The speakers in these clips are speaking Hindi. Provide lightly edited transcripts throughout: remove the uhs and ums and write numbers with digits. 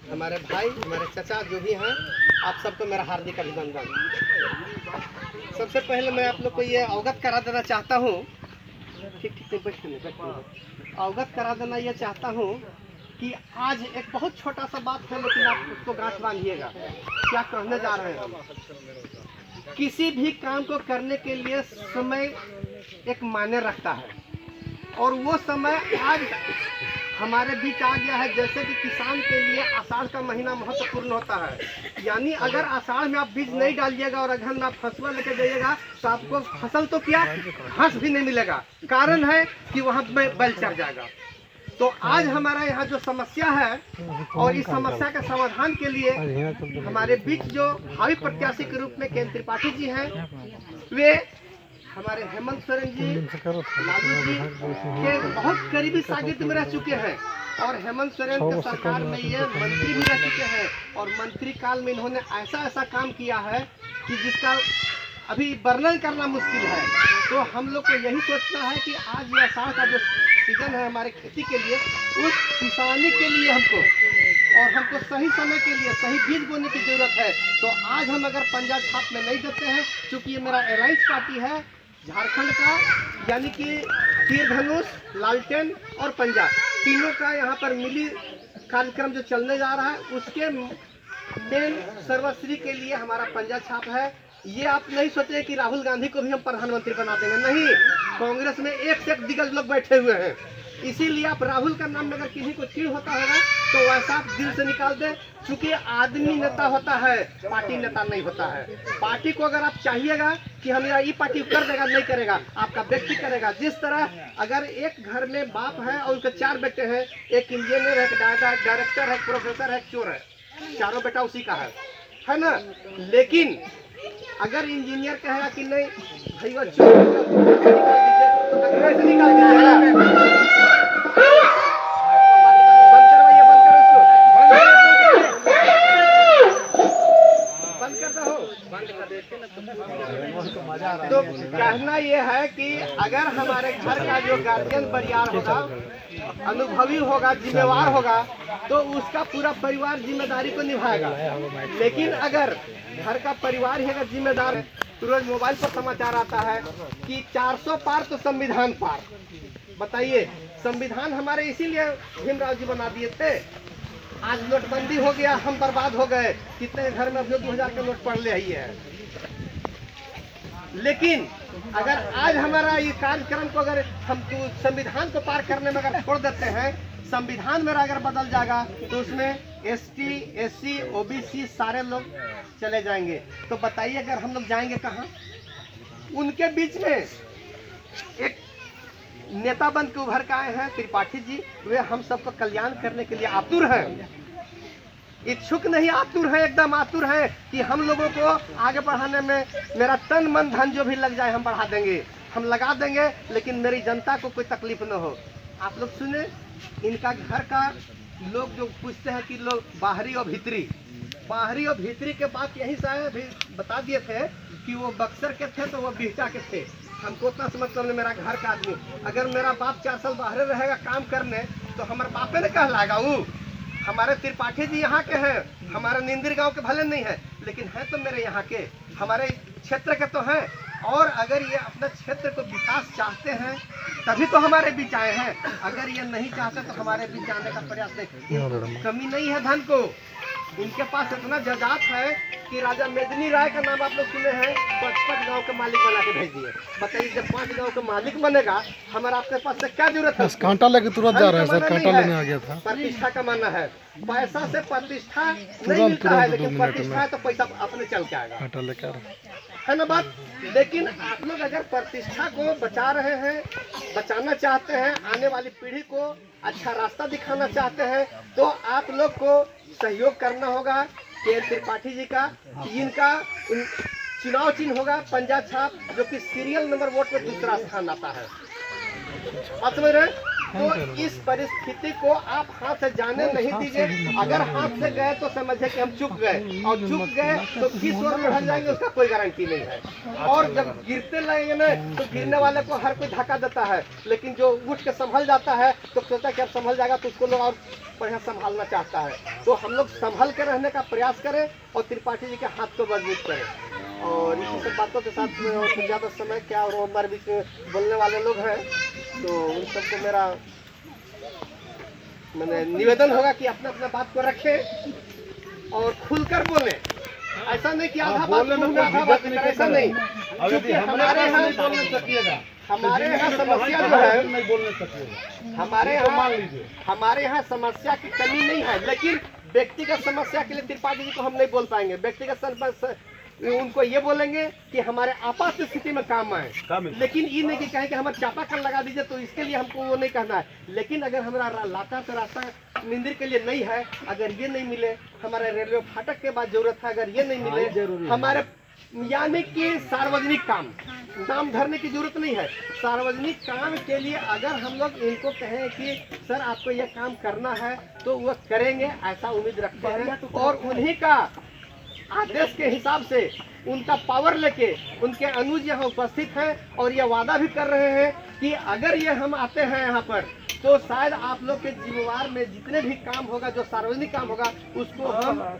हमारे भाई, हमारे चचा जो भी हैं, आप सबको मेरा हार्दिक अभिनंदन। सबसे पहले मैं आप लोग को ये अवगत करा देना चाहता हूँ, ठीक ठीक बैठिए, अवगत करा देना ये चाहता हूँ कि आज एक बहुत छोटा सा बात है, लेकिन आप उसको गांठ बांधिएगा। क्या कहने जा रहे हैं हम? किसी भी काम को करने के लिए समय एक मायने रखता है, और वो समय आज हमारे बीच आ गया है। जैसे कि किसान के लिए आषाढ़ का महीना महत्वपूर्ण होता है, यानी अगर आषाढ़ में आप बीज नहीं डालिएगा और अगहन में आप फसवा लेके जाइएगा तो आपको फसल तो क्या घास भी नहीं मिलेगा। कारण है कि वहाँ में बैल चढ़ जाएगा। तो आज हमारा यहाँ जो समस्या है, और इस समस्या के समाधान के लिए हमारे बीच जो भावी प्रत्याशी के रूप में केंद्र त्रिपाठी जी हैं, वे हमारे हेमंत सोरेन जी, लालू जी के बहुत करीबी शागिर्द में रह चुके हैं, और हेमंत सोरेन के सरकार में ये मंत्री भी रह चुके हैं, और मंत्री काल में इन्होंने ऐसा ऐसा काम किया है कि जिसका अभी वर्णन करना मुश्किल है। तो हम लोग को यही सोचना है कि आज ये आषाढ़ का जो सीजन है हमारे खेती के लिए, उस किसानी के लिए हमको सही समय के लिए सही बीज बोने की जरूरत है। तो आज हम अगर पंजा छाप में नहीं देते हैं, चूँकि ये मेरा अलायंस पार्टी है झारखंड का, यानी कि तीर धनुष, लालटेन और पंजा तीनों का यहाँ पर मिली कार्यक्रम जो चलने जा रहा है, उसके मेन सर्वश्री के लिए हमारा पंजा छाप है। ये आप नहीं सोचे कि राहुल गांधी को भी हम प्रधानमंत्री बना देंगे, नहीं। कांग्रेस में एक से एक दिग्गज लोग बैठे हुए हैं, इसीलिए आप राहुल का नाम अगर किसी को चिढ़ होता होगा तो वैसा आप दिल से निकाल दे। क्योंकि आदमी नेता होता है, पार्टी नेता नहीं होता है। पार्टी को अगर आप चाहिएगा कि हमारा ये पार्टी कर देगा, नहीं करेगा, आपका व्यक्ति करेगा। जिस तरह अगर एक घर में बाप है और उनके 4 बेटे हैं, एक इंजीनियर है, एक डायरेक्टर है, प्रोफेसर है, चोर है, चारों बेटा उसी का है ना। लेकिन अगर इंजीनियर कहेगा कि नहीं भैया चोर निकाल दीजिए, तो कहना यह है कि अगर हमारे घर का जो गार्जियन परिवार होगा, अनुभवी होगा, जिम्मेवार होगा, तो उसका पूरा परिवार जिम्मेदारी को निभाएगा। लेकिन अगर घर का परिवार ही अगर जिम्मेदार है, तो रोज मोबाइल पर समाचार आता है कि 400 पार तो संविधान पार। बताइए, संविधान हमारे इसीलिए भीमराव जी बना दिए थे। आज नोटबंदी हो गया, हम बर्बाद हो गए। कितने घर में अभी 2000 का नोट पढ़ ले ही है। लेकिन अगर आज हमारा ये कार्यक्रम को अगर हम संविधान को पार करने में अगर छोड़ देते हैं, संविधान मेरा अगर बदल जाएगा तो उसमें एसटी, एससी, ओबीसी सारे लोग चले जाएंगे। तो बताइए अगर हम लोग जाएंगे कहाँ? उनके बीच में एक नेता बन के उभर के आए हैं त्रिपाठी जी, वे हम सबको कल्याण करने के लिए आतुर हैं, इच्छुक नहीं, आतुर है, एकदम आतुर है कि हम लोगों को आगे बढ़ाने में मेरा तन मन धन जो भी लग जाए हम बढ़ा देंगे, हम लगा देंगे, लेकिन मेरी जनता को कोई तकलीफ न हो। आप लोग सुने, इनका घर का लोग जो पूछते हैं कि लोग बाहरी और भीतरी के बात यही से भी बता दिए थे कि वो बक्सर के थे तो वो बिहटा के थे। हमको उतना समझ कर मेरा घर का आदमी, अगर मेरा बाप 4 साल बाहर रहेगा काम करने, तो हमारे बापे ने कहलाएगा। वो हमारे त्रिपाठी जी यहाँ के हैं, हमारे निंदिर गांव के भले नहीं है, लेकिन हैं तो मेरे यहाँ के, हमारे क्षेत्र के तो हैं। और अगर ये अपने क्षेत्र को विकास चाहते हैं तभी तो हमारे बीच आए हैं। अगर ये नहीं चाहते तो हमारे बीच आने का प्रयास नहीं। कमी नहीं है धन को, इनके पास इतना जजात है कि राजा मेदिनी राय का नाम आप लोग सुने हैं, 55 गांव के मालिक बना के भेज दिए। बताइए, जब 5 गांव का मालिक बनेगा, हमारा आपके पास से क्या जरूरत है? कांटा लेके तुरंत जा रहे हैं सर, कांटा लेने आ गया था। प्रतिष्ठा कमाना है, पैसा से प्रतिष्ठा नहीं मिलता है, लेकिन प्रतिष्ठा है तो पैसा अपने चल के आएगा, कांटा लेकर, है ना बात। लेकिन आप लोग अगर प्रतिष्ठा को बचा रहे हैं, बचाना चाहते हैं, आने वाली पीढ़ी को अच्छा रास्ता दिखाना चाहते हैं, तो आप लोग को सहयोग करना होगा के त्रिपाठी जी का। इनका चुनाव चिन्ह होगा पंजा छाप, जो कि सीरियल नंबर वोट में दूसरा स्थान आता है। आप समझ रहे हैं? तो इस परिस्थिति को आप हाथ से जाने नहीं दीजिए। अगर हाथ से गए तो समझे कि हम चुक गए, और चुक गए तो किस ओर बढ़ जाएंगे उसका कोई गारंटी नहीं है। और जब गिरते लगेंगे ना तो गिरने वाले को हर कोई धक्का देता है, लेकिन जो उठ के संभल जाता है तो सोचता है कि अब संभल जाएगा तो उसको लोग और बढ़िया संभालना चाहता है। तो हम लोग संभल के रहने का प्रयास करें और त्रिपाठी जी के हाथ को मजबूत करें। और इसी सब बातों के साथ में और ज़्यादा समय क्या, और हमारे बीच में बोलने वाले लोग हैं तो उन सबको मेरा मैंने निवेदन होगा कि अपना अपना बात को रखें और खुलकर बोलें। ऐसा नहीं कि आधा बात में आधा बात करें, ऐसा नहीं। क्योंकि हमारे यहाँ समस्या जो है, हमारे यहाँ समस्या की कमी नहीं है, लेकिन व्यक्तिगत समस्या के लिए त्रिपाठी जी को हम नहीं बोल पाएंगे। व्यक्तिगत समस्या उनको ये बोलेंगे कि हमारे आपात स्थिति में काम आए, लेकिन ये नहीं कि कहें कि हमारे चापाकल लगा दीजिए, तो इसके लिए हमको वो नहीं कहना है। लेकिन अगर हमारा लाता से रास्ता मंदिर के लिए नहीं है, अगर ये नहीं मिले, हमारे रेलवे फाटक के बाद जरूरत है, अगर ये नहीं मिले, हमारे यानी कि सार्वजनिक काम, नाम धरने की जरूरत नहीं है, सार्वजनिक काम के लिए अगर हम लोग इनको कहें कि सर आपको यह काम करना है तो वह करेंगे, ऐसा उम्मीद रखते हैं। और उन्हीं का आदेश के हिसाब से उनका पावर लेके उनके अनुज यहाँ उपस्थित हैं और ये वादा भी कर रहे हैं कि अगर ये हम आते हैं यहाँ पर तो शायद आप लोग के जिम्मेवार में जितने भी काम होगा, जो सार्वजनिक काम होगा, उसको हम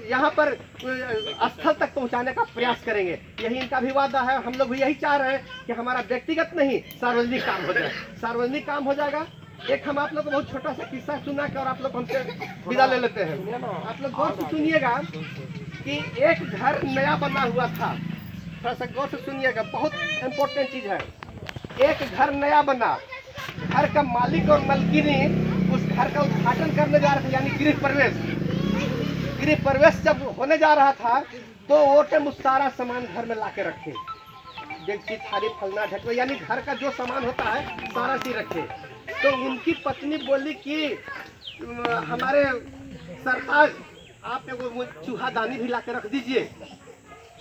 यहाँ पर स्थल तक पहुँचाने का प्रयास करेंगे। यही इनका भी वादा है। हम लोग भी यही चाह रहे हैं कि हमारा व्यक्तिगत नहीं, सार्वजनिक काम हो जाए। सार्वजनिक काम हो जाएगा। एक हम आप लोग को बहुत छोटा सा किस्सा सुना के और आप लोग हमसे विदा ले लेते हैं। आप लोग गौर से सुनिएगा कि एक घर नया बना हुआ था, थोड़ा सा गौर से सुनिएगा, बहुत इम्पोर्टेंट चीज है। एक घर नया बना, घर का मालिक और मालकिनी उस घर का उद्घाटन करने जा रहे थे, यानी गृह प्रवेश। गृह प्रवेश जब होने जा रहा था तो वो टाइम सारा सामान घर में ला के रखे, डेगची थाली फलना ढकना, यानी घर का जो सामान होता है सारा चीज रखे। तो उनकी पत्नी बोली कि हमारे सरताज आप एगो चूहादानी भी ला के रख दीजिए।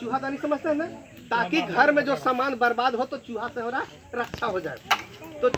चूहादानी समझते हैं ना, ताकि घर में जो सामान बर्बाद हो तो चूहा से हो रहा रक्षा हो जाए। तो